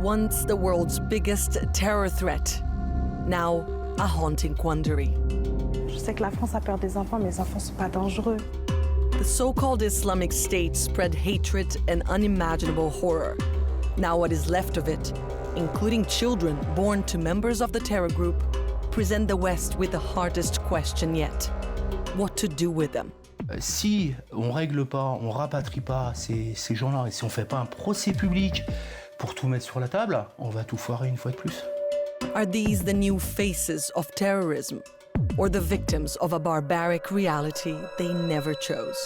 once the world's biggest terror threat, now a haunting quandary. Je sais que la France a peur des enfants, mais les enfants sont pas dangereux. The so-called Islamic State spread hatred and unimaginable horror. Now what is left of it, including children born to members of the terror group, present the West with the hardest question yet: what to do with them? Si on règle pas, on rapatrie pas ces gens-là, et si on fait pas un procès public pour tout mettre sur la table, on va tout foirer une fois de plus. Are these the new faces of terrorism, or the victims of a barbaric reality they never chose?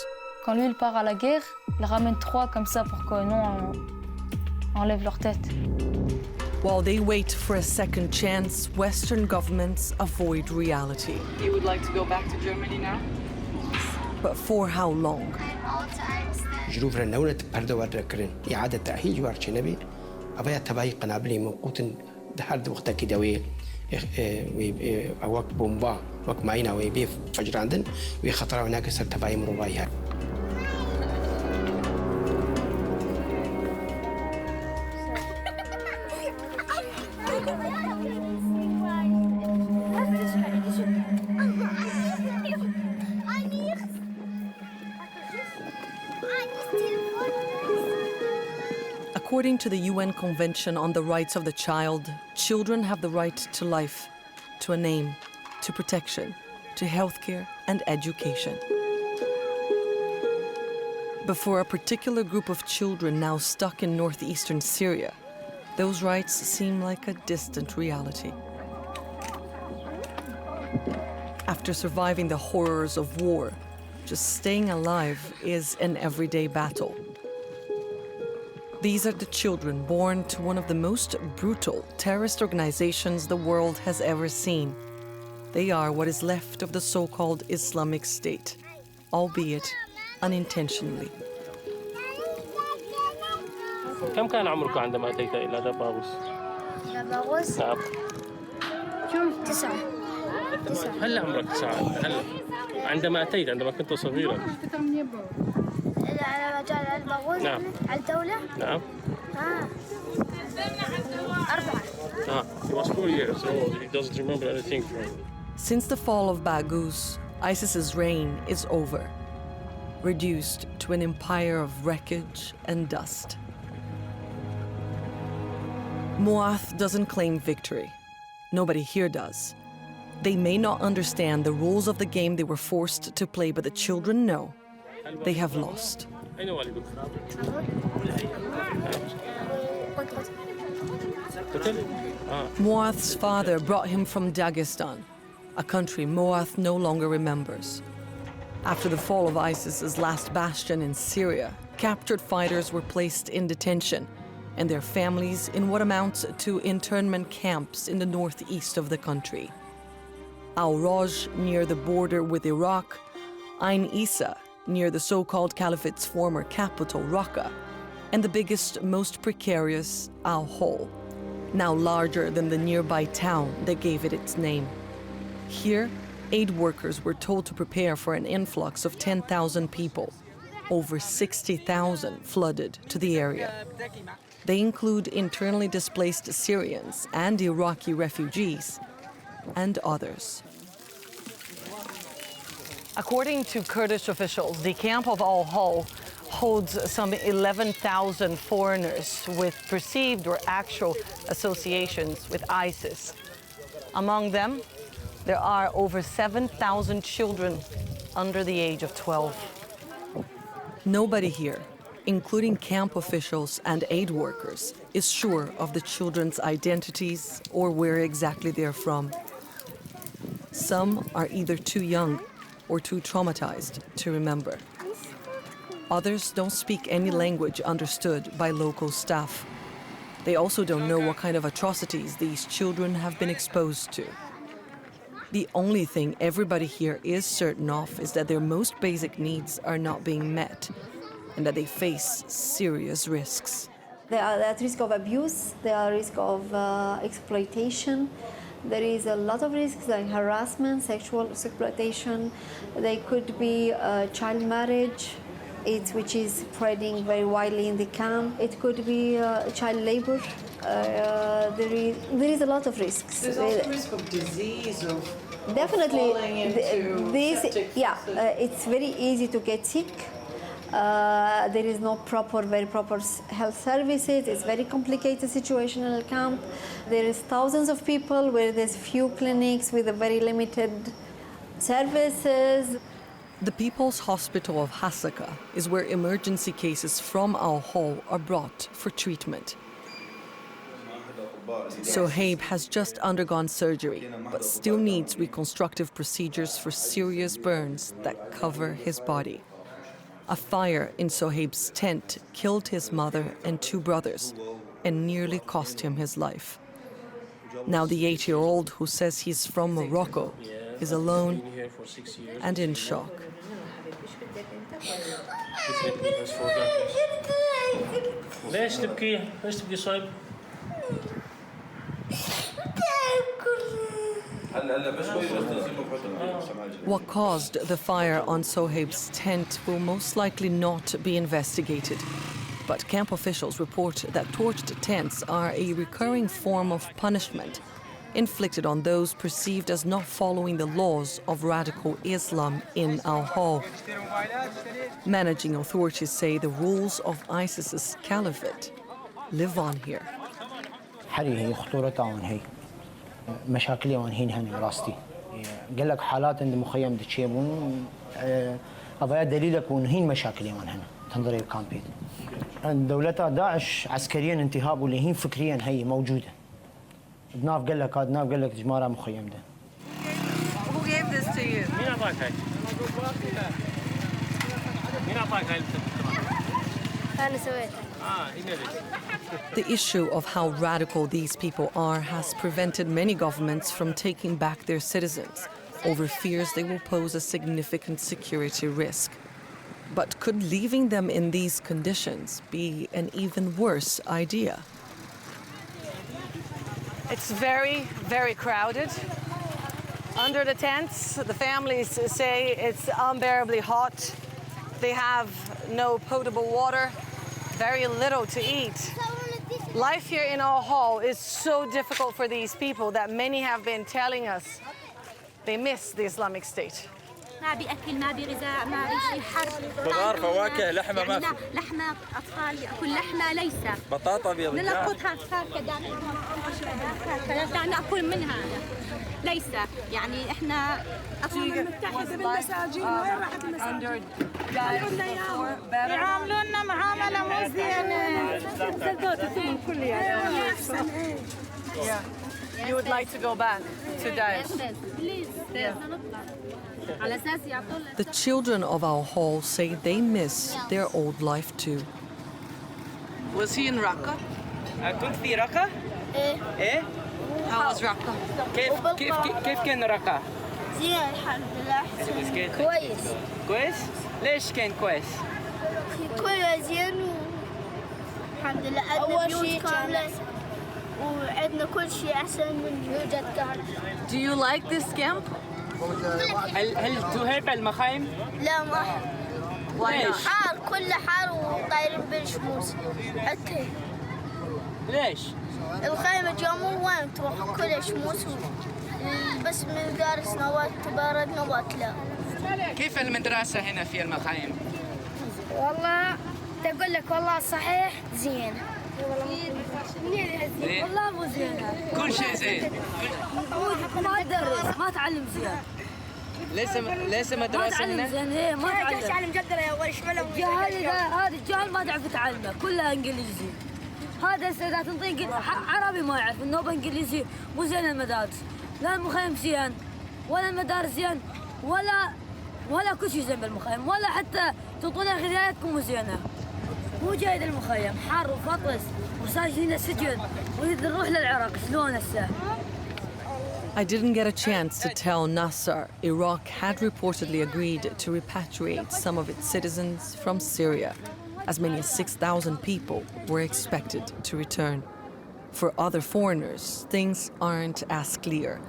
Quand lui, il part à la guerre, il ramène 3 comme ça pour que nous, on enlève leur tête. While they wait for a second chance, Western governments avoid reality. You would like to go back to Germany now? But for how long? جروف رنونة برد وركرن إعادة تأهيل جوار شنبي أبايا تباي قنابلي موقوتن دهارد وقتا كده وي وقت بومبا وقت معينا ويبيف فجراندن ويخطر هناك سر تباي مربايها. According to the UN Convention on the Rights of the Child, children have the right to life, to a name, to protection, to healthcare and education. But for a particular group of children now stuck in northeastern Syria, those rights seem like a distant reality. After surviving the horrors of war, just staying alive is an everyday battle. These are the children born to one of the most brutal terrorist organizations the world has ever seen. They are what is left of the so-called Islamic State, albeit unintentionally. كم كان عمرك عندما أتيت إلى دباغوس؟ دباغوس؟ نعم. كم 9. هلا عمرك 9 هلا. عندما كنت صغيرا. على مجال دباغوس؟ نعم. على الدولة؟ نعم. 4. He was 4 years old. He doesn't remember anything from it. Since the fall of Baghouz, ISIS's reign is over, reduced to an empire of wreckage and dust. Muath doesn't claim victory. Nobody here does. They may not understand the rules of the game they were forced to play, but the children know. They have lost. Muath's father brought him from Dagestan, a country Muath no longer remembers. After the fall of ISIS's last bastion in Syria, captured fighters were placed in detention, and their families in what amounts to internment camps in the northeast of the country. Al-Raj, near the border with Iraq, Ain Issa, near the so-called caliphate's former capital, Raqqa, and the biggest, most precarious, Al-Hol, now larger than the nearby town that gave it its name. Here, aid workers were told to prepare for an influx of 10,000 people. Over 60,000 flooded to the area. They include internally displaced Syrians and Iraqi refugees, and others. According to Kurdish officials, the camp of Al-Hol holds some 11,000 foreigners with perceived or actual associations with ISIS. Among them, there are over 7,000 children under the age of 12. Nobody here, including camp officials and aid workers, is sure of the children's identities or where exactly they're from. Some are either too young or too traumatized to remember. Others don't speak any language understood by local staff. They also don't know what kind of atrocities these children have been exposed to. The only thing everybody here is certain of is that their most basic needs are not being met and that they face serious risks. They are at risk of abuse, they are at risk of exploitation. There is a lot of risks like harassment, sexual exploitation. They could be child marriage, which is spreading very widely in the camp. It could be child labor, There is a lot of risks. There's also risk of disease, of Definitely, falling into septic it's very easy to get sick. There is no very proper health services. It's very complicated situation in the camp. There is thousands of people where there's few clinics with a very limited services. The People's Hospital of Hasaka is where emergency cases from Al Hol are brought for treatment. Sohaib has just undergone surgery, but still needs reconstructive procedures for serious burns that cover his body. A fire in Sohaib's tent killed his mother and 2 brothers and nearly cost him his life. Now the 8-year-old who says he's from Morocco is alone and in shock. ليش تبكي؟ ليش تبكي صايب؟ What caused the fire on Sohaib's tent will most likely not be investigated. But camp officials report that torched tents are a recurring form of punishment inflicted on those perceived as not following the laws of radical Islam in Al Hol. Managing authorities say the rules of ISIS's caliphate live on here. هي خطورتها وين هي مشاكلها وين هن راستي قال لك حالات عند مخيم دتشيبون أبغى دليلك وين هن مشاكلها وين هن تنظري الكامبين دولتها داعش عسكريا انتهاب واللي هن فكريا هي موجوده بناف قال لك هذا ناف قال لك جماعه مخيم ده. Who gave this to you? مين أعطاك هاي؟ مين أعطاك هاي؟ أنا سويتها. The issue of how radical these people are has prevented many governments from taking back their citizens over fears they will pose a significant security risk. But could leaving them in these conditions be an even worse idea? It's very, very crowded. Under the tents, the families say it's unbearably hot. They have no potable water, very little to eat. Life here in Al Hol is so difficult for these people that many have been telling us they miss the Islamic State. ما بأكل ما بغذاء ما بشيء حرب خضار فواكه لحمة ما في لحمة أطفال يأكل لحمة ليس بطاطا بيض نلقطها هكذا نأكل منها ليس يعني إحنا الأمم المتحدة بالمساجين وين راحت المساجين يعاملونا معاملة مو زينة You would like to go back to Daesh? The children of Al Hol say they miss their old life too. Was he in Raqqa? كنت في رقة؟ إيه؟ How was Raqqa? كيف كان رقة؟ زين الحمد لله كويس كويس؟ ليش كان كويس؟ كله زين الحمد لله عندنا بيوت كاملة وعندنا كل شيء أحسن من يوجد كان. Do you like this camp? هل تهيب المخايم؟ لا ما ليش؟ حار كله حار وطايرين بالشموس حتى ليش؟ الخيمة جامو وين تروح كلها شموس بس من دارس نوات تبارد نوات لا. كيف المدرسة هنا في المخايم؟ والله تقول لك والله صحيح زين. والله مو زينة. كل شيء زين. ما تدرس ما تعلم زين ليس مدرسة هنا؟ زين ايه ما تعلم مقدرة يا ولد شمله هذا الجاهل ما تعرف تعلمه كلها انجليزي. هذا اذا تنطيه عربي ما يعرف النوبه انجليزي مو زين المدارس لا المخيم زين ولا المدارس زين ولا كل شيء زين بالمخيم ولا حتى تعطونا غذاءاتكم مو زينه مو جيد المخيم حار وفطس وساجين السجن ونريد نروح للعراق شلون هسه I didn't get a chance to tell Nasser Iraq had reportedly agreed to repatriate some of its citizens from Syria. As many as 6,000 people were expected to return. For other foreigners, things aren't as clear.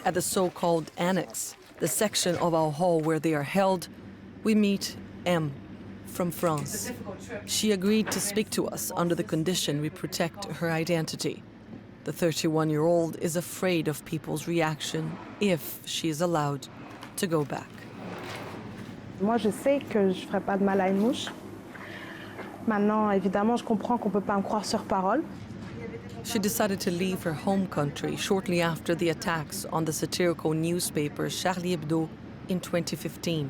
At the so-called annex, the section of Al Hol where they are held, we meet M, from France. She agreed to speak to us under the condition we protect her identity. The 31-year-old is afraid of people's reaction if she is allowed to go back. Moi, je sais que je ne ferai pas de mal à une mouche. Maintenant, évidemment, je comprends qu'on ne peut pas me croire sur parole. She decided to leave her home country shortly after the attacks on the satirical newspaper Charlie Hebdo in 2015.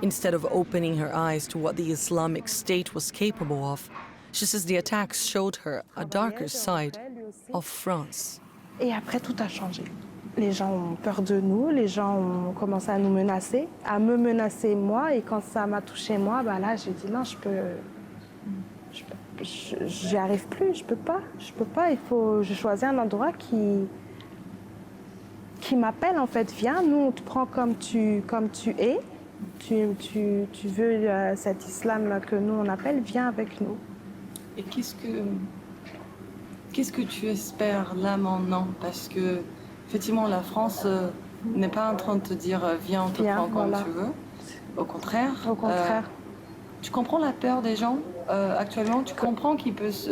Instead of opening her eyes to what the Islamic State was capable of, she says the attacks showed her a darker side of France. Et après, tout a changé. Les gens ont peur de nous, les gens ont commencé à nous menacer, à me menacer moi. Et quand ça m'a touché moi, bah là, j'ai dit non, j'y arrive plus, je peux pas. Je choisis un endroit qui m'appelle en fait. Viens, nous on te prend comme tu es. Tu veux cet islam que nous on appelle, viens avec nous. Et qu'est-ce que tu espères là maintenant? Parce que effectivement la France n'est pas en train de te dire viens, on te prend comme tu veux. Au contraire. Tu comprends la peur des gens actuellement? Tu comprends qu'ils puissent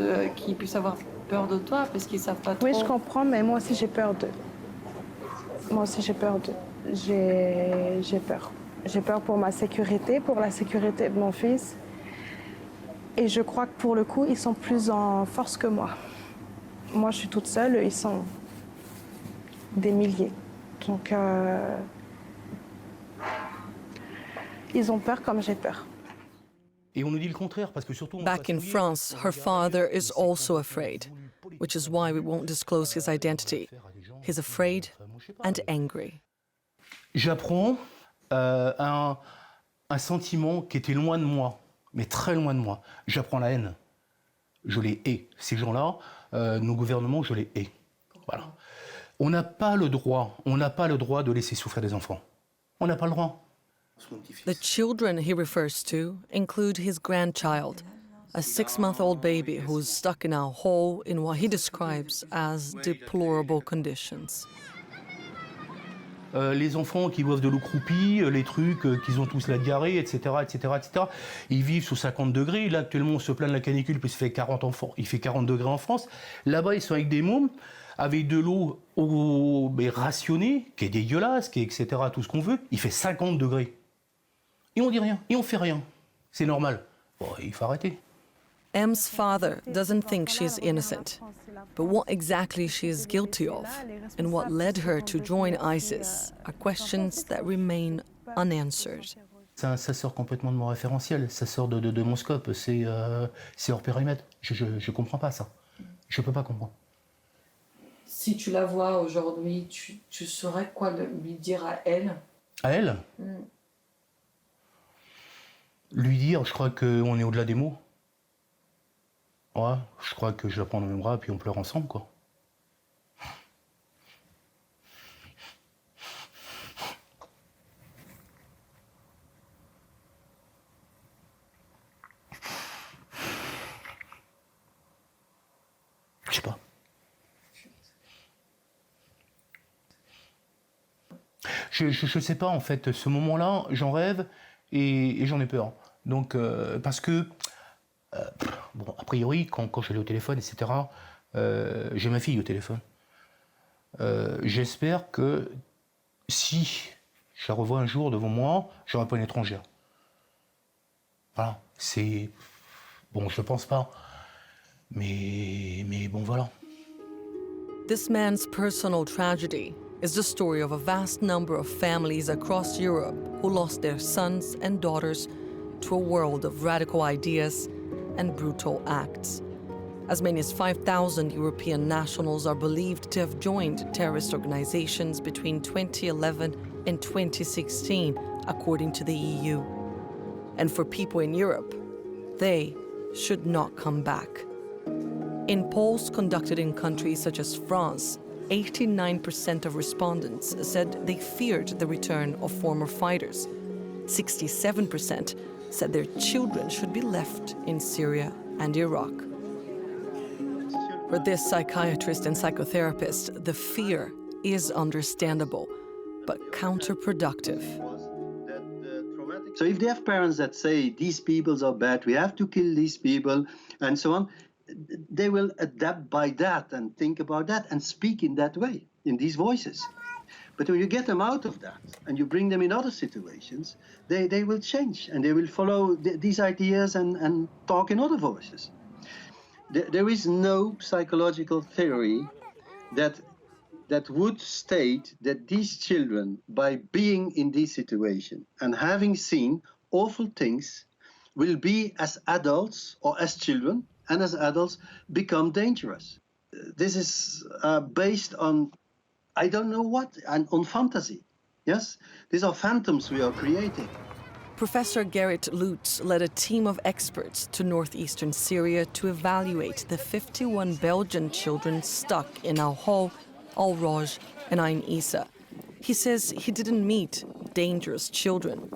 avoir peur de toi parce qu'ils savent pas trop? Oui, je comprends, mais moi aussi j'ai peur d'eux. J'ai peur. J'ai peur pour ma sécurité, pour la sécurité de mon fils. Et je crois que pour le coup, ils sont plus en force que moi. Moi, je suis toute seule, eux, ils sont des milliers. Donc, ils ont peur comme j'ai peur. Et on nous dit le contraire, parce que surtout... Back in France, her father is also afraid, which is why we won't disclose his identity. He's afraid and angry. J'apprends un sentiment qui était loin de moi, mais très loin de moi. J'apprends la haine. Je les hais. Ces gens-là, nos gouvernements, je les hais. Voilà. On n'a pas le droit de laisser souffrir des enfants. On n'a pas le droit. The children he refers to include his grandchild, a 6-month-old baby who's stuck in a hole in what he describes as deplorable conditions. Les enfants qui boivent de l'eau croupie, les trucs, qu'ils ont tous la diarrhée, etc., etc., etc. Ils vivent sous 50 degrés. Là, actuellement, on se plaint de la canicule parce qu'il fait 40 degrés en France. Là-bas, ils sont avec des mômes, avec de l'eau rationnée, qui est dégueulasse, qui est etc., tout ce qu'on veut. Il fait 50 degrés. Et on dit rien, et on fait rien. C'est normal. Bon, il faut arrêter. M's father doesn't think she's innocent, but what exactly she is guilty of and what led her to join ISIS are questions that remain unanswered. Ça sort complètement de mon référentiel, ça sort de mon scope, c'est hors périmètre. Je comprends pas ça. Je peux pas comprendre. Si tu la vois aujourd'hui, tu saurais quoi lui dire à elle? À elle? Lui dire, je crois qu'on est au-delà des mots. Ouais, je crois que je la prends dans mes bras et puis on pleure ensemble, quoi. Je sais pas. Je sais pas, en fait. Ce moment-là, j'en rêve et j'en ai peur. Donc, parce que... bon, a priori, quand je suis allé au téléphone, etc., j'ai ma fille au téléphone. J'espère que si je la revois un jour devant moi, je n'aurai pas une étrangère. Voilà, c'est... Bon, je ne pense pas. Mais bon, voilà. This man's personal tragedy is the story of a vast number of families across Europe who lost their sons and daughters to a world of radical ideas and brutal acts. As many as 5,000 European nationals are believed to have joined terrorist organizations between 2011 and 2016, according to the EU. And for people in Europe, they should not come back. In polls conducted in countries such as France, 89% of respondents said they feared the return of former fighters. 67% said their children should be left in Syria and Iraq. For this psychiatrist and psychotherapist, the fear is understandable, but counterproductive. So if they have parents that say, these peoples are bad, we have to kill these people, and so on, they will adapt by that and think about that and speak in that way, in these voices. But when you get them out of that and you bring them in other situations, they will change and they will follow these ideas and talk in other voices. There is no psychological theory that would state that these children, by being in this situation and having seen awful things, will be as adults or as children and as adults become dangerous. This is based on, I don't know what, and on fantasy. Yes, these are phantoms we are creating. Professor Gerrit Lutz led a team of experts to northeastern Syria to evaluate the 51 Belgian children stuck in Al-Hol, Al-Roj and Ain Issa. He says he didn't meet dangerous children.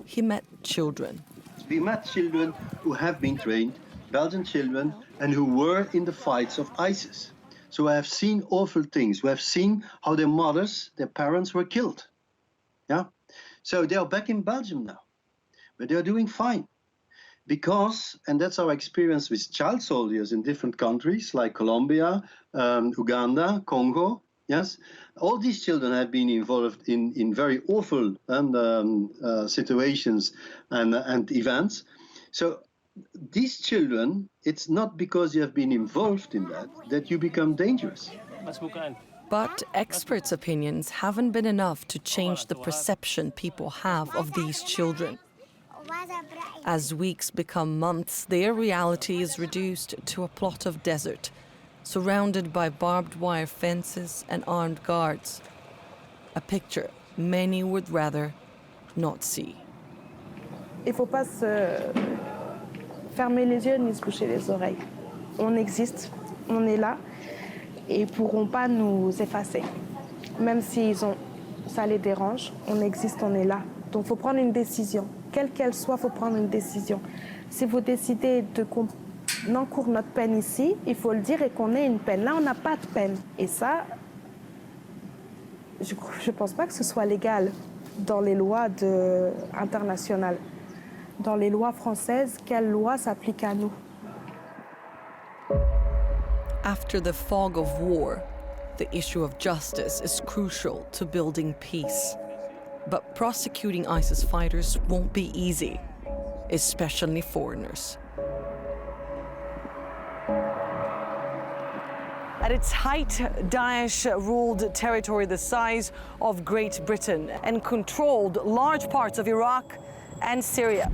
He met children. We met children who have been trained, Belgian children, and who were in the fights of ISIS. So I have seen awful things. We have seen how their mothers, their parents were killed. Yeah? So they are back in Belgium now. But they are doing fine. Because, and that's our experience with child soldiers in different countries like Colombia, Uganda, Congo, yes? All these children have been involved in very awful situations and events. So these children, it's not because you have been involved in that you become dangerous. But experts' opinions haven't been enough to change the perception people have of these children. As weeks become months, their reality is reduced to a plot of desert, surrounded by barbed wire fences and armed guards. A picture many would rather not see. Il ne faut pas se fermer les yeux ni se boucher les oreilles. On existe, on est là, et ils ne pourront pas nous effacer. Même si ça les dérange, on existe, on est là. Donc il faut prendre une décision. Quelle qu'elle soit, il faut prendre une décision. Si vous décidez qu'on encourt notre peine ici, il faut le dire et qu'on ait une peine. Là, on n'a pas de peine. Et ça, je ne pense pas que ce soit légal dans les lois internationales. Dans les lois françaises, quelle loi s'applique à nous? After the fog of war, the issue of justice is crucial to building peace. But prosecuting ISIS fighters won't be easy, especially foreigners. At its height, Daesh ruled territory the size of Great Britain and controlled large parts of Iraq and Syria.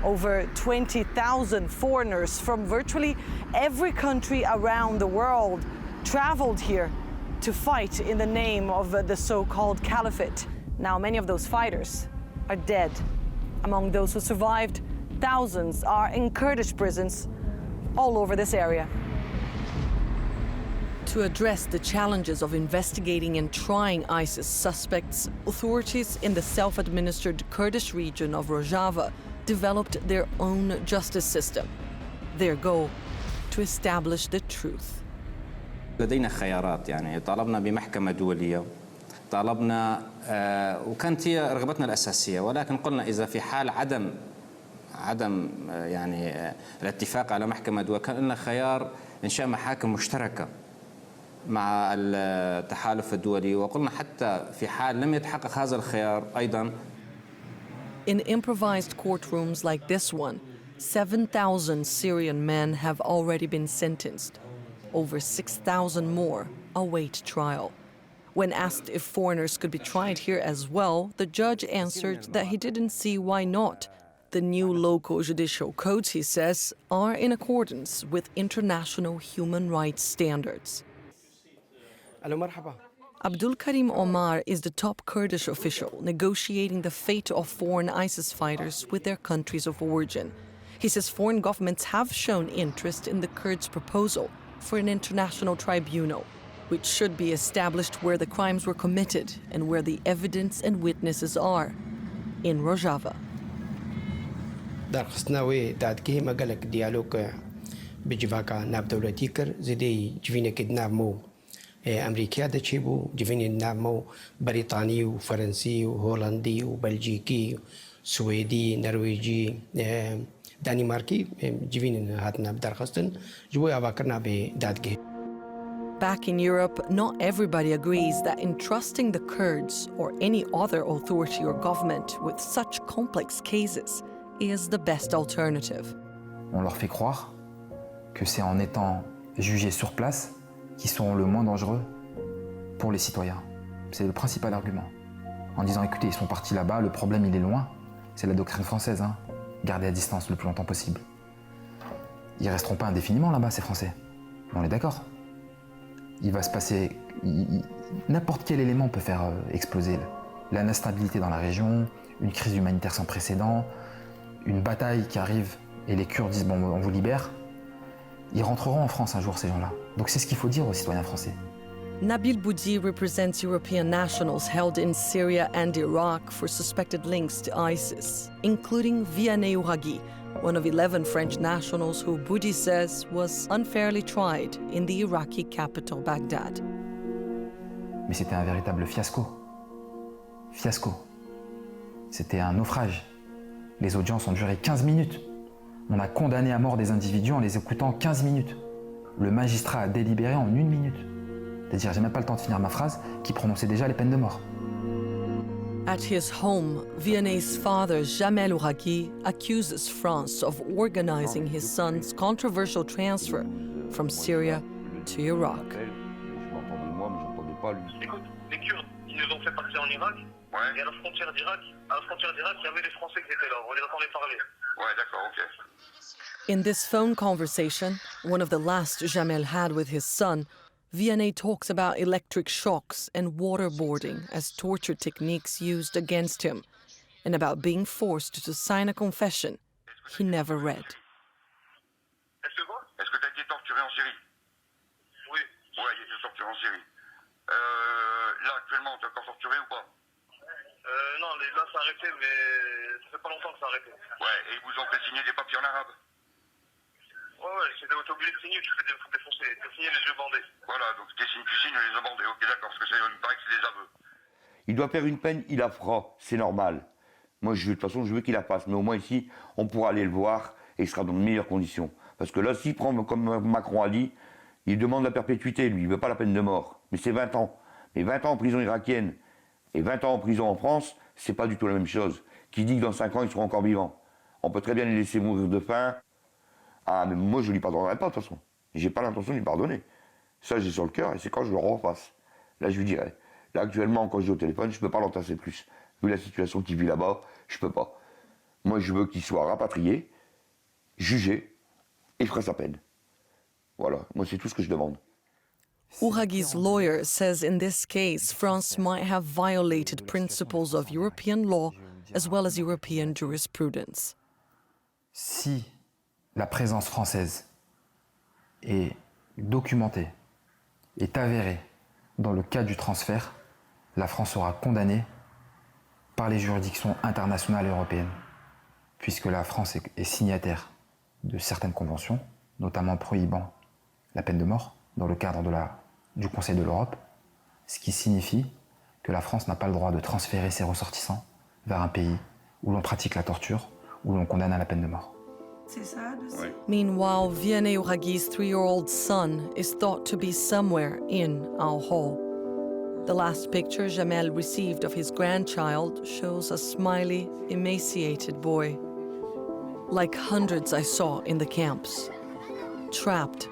Over 20,000 foreigners from virtually every country around the world traveled here to fight in the name of the so-called caliphate. Now, many of those fighters are dead. Among those who survived, thousands are in Kurdish prisons all over this area. To address the challenges of investigating and trying ISIS suspects, authorities in the self-administered Kurdish region of Rojava developed their own justice system. Their goal, to establish the truth. لدينا خيارات يعني طالبنا بمحكمة دولية طالبنا وكانت هي رغبتنا الأساسية ولكن قلنا إذا في حال عدم يعني الاتفاق على محكمة دولية كان لنا خيار إنشاء محاكم مشتركة مع التحالف الدولي وقلنا حتى في حال لم يتحقق هذا الخيار أيضا. In improvised courtrooms like this one, 7,000 Syrian men have already been sentenced. Over 6,000 more await trial. When asked if foreigners could be tried here as well, the judge answered that he didn't see why not. The new local judicial codes, he says, are in accordance with international human rights standards. Abdul Karim Omar is the top Kurdish official negotiating the fate of foreign ISIS fighters with their countries of origin. He says foreign governments have shown interest in the Kurds' proposal for an international tribunal, which should be established where the crimes were committed and where the evidence and witnesses are, in Rojava. در خصناوي تاعت كيما قالك ديالوج بجفاكا ناب دولتي كر زدي جفينا كدناب مو أمريكا دا تشيبو جفينا ناب مو بريطاني وفرنسي وهولندي وبلجيكي سويدي نرويجي دنماركي جيفين هاتنا بدرخستن جوي أفكرنا بدادجي. Back in Europe, not everybody agrees that entrusting the Kurds or any other authority or government with such complex cases is the best alternative. On leur fait croire que c'est en étant jugés sur place qu'ils seront le moins dangereux pour les citoyens. C'est le principal argument. En disant, écoutez, ils sont partis là-bas, le problème il est loin. C'est la doctrine française, hein. Garder à distance le plus longtemps possible. Ils resteront pas indéfiniment là-bas, ces Français. On est d'accord. Il va se passer... N'importe quel élément peut faire exploser l'instabilité dans la région, une crise humanitaire sans précédent, une bataille qui arrive et les Kurdes disent, bon, on vous libère. Ils rentreront en France un jour, ces gens-là. Donc c'est ce qu'il faut dire aux citoyens français. Nabil Boudi represents European nationals held in Syria and Iraq for suspected links to ISIS, including Vianney Ouraghi, one of 11 French nationals who Boudi says was unfairly tried in the Iraqi capital Baghdad. Mais c'était un véritable fiasco. Fiasco. C'était un naufrage. Les audiences ont duré 15 minutes. On a condamné à mort des individus en les écoutant 15 minutes. Le magistrat a délibéré en 1 minute. C'est-à-dire, j'ai même pas le temps de finir ma phrase, qui prononçait déjà les peines de mort. At his home, Vianney's father, Jamel Ouraghi, accuses France of organizing his son's controversial transfer from Syria to Iraq. Écoute, les Kurdes, ils nous ont fait partir en Irak, et à la frontière d'Irak, il y avait les Français qui étaient là, on les entendait parler. Ouais, d'accord, ok. In this phone conversation, one of the last Jamel had with his son, Vianney talks about electric shocks and waterboarding as torture techniques used against him, and about being forced to sign a confession he never read. Est-ce que tu as été torturé en Syrie? Oui. Ouais, il a été torturé en Syrie. Là, actuellement, tu es encore torturé ou pas? Non, là, ça a arrêté, mais ça fait pas longtemps que ça a arrêté. Ouais, et ils vous ont fait signer des papiers en arabe? Ouais, t'es obligé de signer, tu fais défoncer, t'as signé les yeux bandés. Voilà, donc tu signes les yeux bandés, ok, d'accord, parce que il me paraît que c'est des aveux. Il doit faire une peine, il la fera, c'est normal. Moi, de toute façon, je veux qu'il la fasse, mais au moins ici, on pourra aller le voir et il sera dans de meilleures conditions. Parce que là, s'il prend, comme Macron a dit, il demande la perpétuité, lui, il ne veut pas la peine de mort. Mais c'est 20 ans. Mais 20 ans en prison irakienne et 20 ans en prison en France, c'est pas du tout la même chose. Qui dit que dans 5 ans, ils seront encore vivants. On peut très bien les laisser mourir de faim. Ah, mais moi, je ne lui pardonnerai pas, de toute façon. J'ai pas l'intention de lui pardonner. Ça, j'ai sur le cœur, et c'est quand je le refasse. Là, je lui dirai. Là, actuellement, quand je dis au téléphone, je ne peux pas l'entasser plus. Vu la situation qu'il vit là-bas, je ne peux pas. Moi, je veux qu'il soit rapatrié, jugé, et ferait sa peine. Voilà, moi, c'est tout ce que je demande. Ouraghi's lawyer says in this case, France might have violated principles of European law as well as European jurisprudence. Si la présence française est documentée, est avérée dans le cas du transfert, la France sera condamnée par les juridictions internationales et européennes, puisque la France est signataire de certaines conventions, notamment prohibant la peine de mort dans le cadre du Conseil de l'Europe, ce qui signifie que la France n'a pas le droit de transférer ses ressortissants vers un pays où l'on pratique la torture, où l'on condamne à la peine de mort. Meanwhile, Vianney Ouraghi's 3-year-old son is thought to be somewhere in our hall. The last picture Jamel received of his grandchild shows a smiley, emaciated boy. Like hundreds I saw in the camps, trapped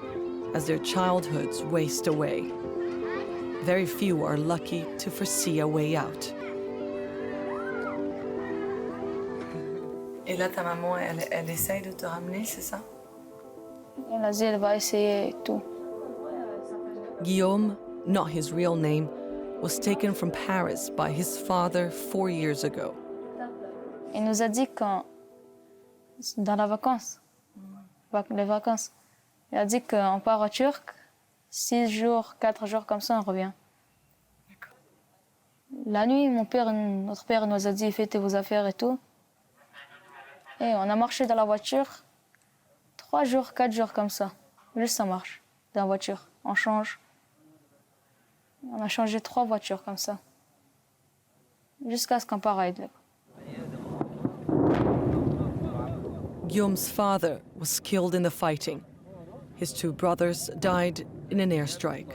as their childhoods waste away. Very few are lucky to foresee a way out. Et là, ta maman, elle essaye de te ramener, c'est ça? Elle a dit qu'elle va essayer et tout. Guillaume, not his real name, was taken from Paris by his father 4 years ago. Il nous a dit quand, dans les vacances, il a dit qu'on part au Turc, 6 jours, 4 jours comme ça, on revient. La nuit, notre père nous a dit faites vos affaires et tout. Et on a marché dans la voiture 3 jours, 4 jours comme ça. Juste ça marche, dans la voiture. On change. On a changé 3 voitures comme ça. Jusqu'à ce qu'on parte. Guillaume's father was killed in the fighting. His two brothers died in an airstrike.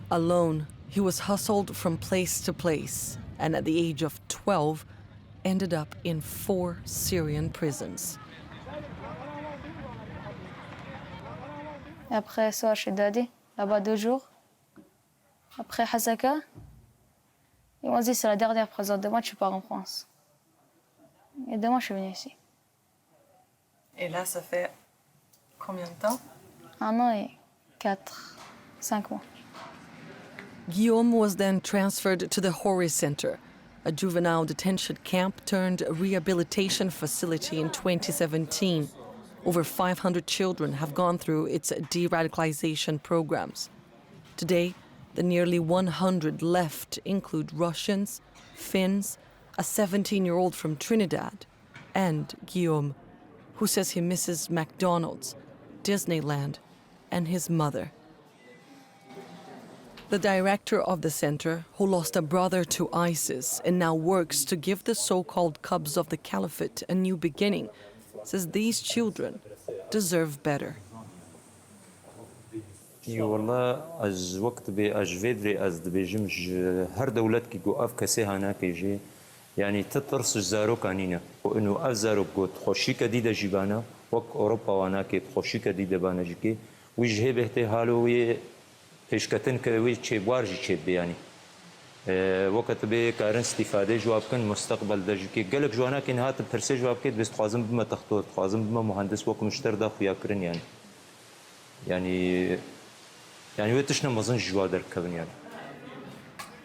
Alone, he was hustled from place to place, and at the age of 12, ended up in 4 Syrian prisons. Et après ça, chez Daddy, là-bas 2 jours. Après Hasaka, ils m'ont dit c'est la dernière prison. Demain, tu pars en France. Et demain, je suis venue ici. Et là, ça fait combien de temps? 1 an et 5 mois. Guillaume was then transferred to the Hori Center, a juvenile detention camp turned rehabilitation facility in 2017. Over 500 children have gone through its de-radicalization programs. Today, the nearly 100 left include Russians, Finns, a 17-year-old from Trinidad, and Guillaume, who says he misses McDonald's, Disneyland, and his mother. The director of the center, who lost a brother to ISIS and now works to give the so-called cubs of the caliphate a new beginning, says these children deserve better. والله از وقت به اجویدری از دبیجمش هر دولت کی گو اف کسی هانا کیجی یعنی تطرس زارو کانینا و انه اف زارو گوت خوشی کدیده جیبانا وق اوروبا وانا کی خوشی کدیده بانا جکی وجه بهته حالو وی پیشکتن کوي چې بارجي چې بیاني وقت به کارن استفاده جواب کن مستقبل د جکی گلک جوانا کین هات پرسه جواب کې بس خوازم بما تختور خوازم بما مهندس وک مشتر دا خو یاکرن يعني وتشنا مازن جوادر كبن يعني.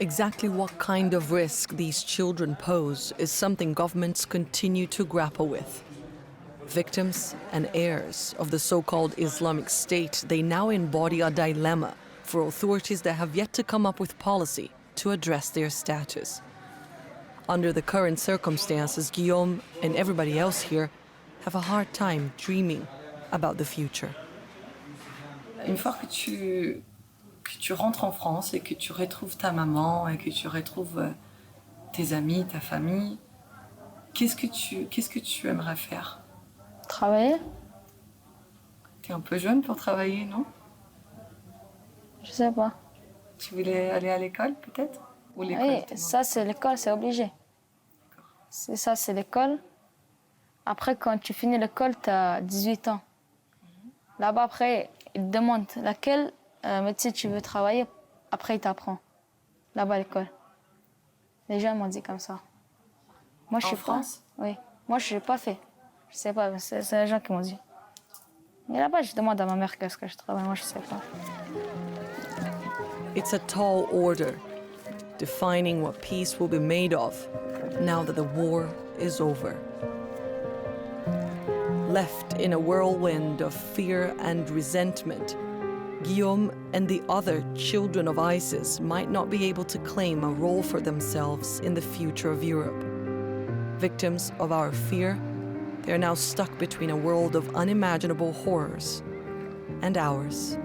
Exactly what kind of risk these children pose is something governments continue to grapple with. Victims and heirs of the so-called Islamic State, they now embody a dilemma for authorities that have yet to come up with policy to address their status. Under the current circumstances, Guillaume and everybody else here have a hard time dreaming about the future. Une fois que tu rentres en France et que tu retrouves ta maman et que tu retrouves tes amis, ta famille, qu'est-ce que tu aimerais faire? Travailler. T'es un peu jeune pour travailler, non? Je sais pas. Tu voulais aller à l'école, peut-être? Ou l'école? Oui, ça c'est l'école, c'est obligé. C'est ça, c'est l'école. Après, quand tu finis l'école, tu as 18 ans. Là-bas, après, ils te demandent laquelle métier tu veux travailler. Après, ils t'apprennent. Là-bas, à l'école. Les gens m'ont dit comme ça. Moi, je suis France? Oui. Moi, je n'ai pas fait. Je sais pas, c'est les gens qui m'ont dit. Et là-bas, je demande à ma mère qu'est-ce que je travaille. Moi, je sais pas. It's a tall order, defining what peace will be made of now that the war is over. Left in a whirlwind of fear and resentment, Guillaume and the other children of ISIS might not be able to claim a role for themselves in the future of Europe. Victims of our fear, they are now stuck between a world of unimaginable horrors and ours.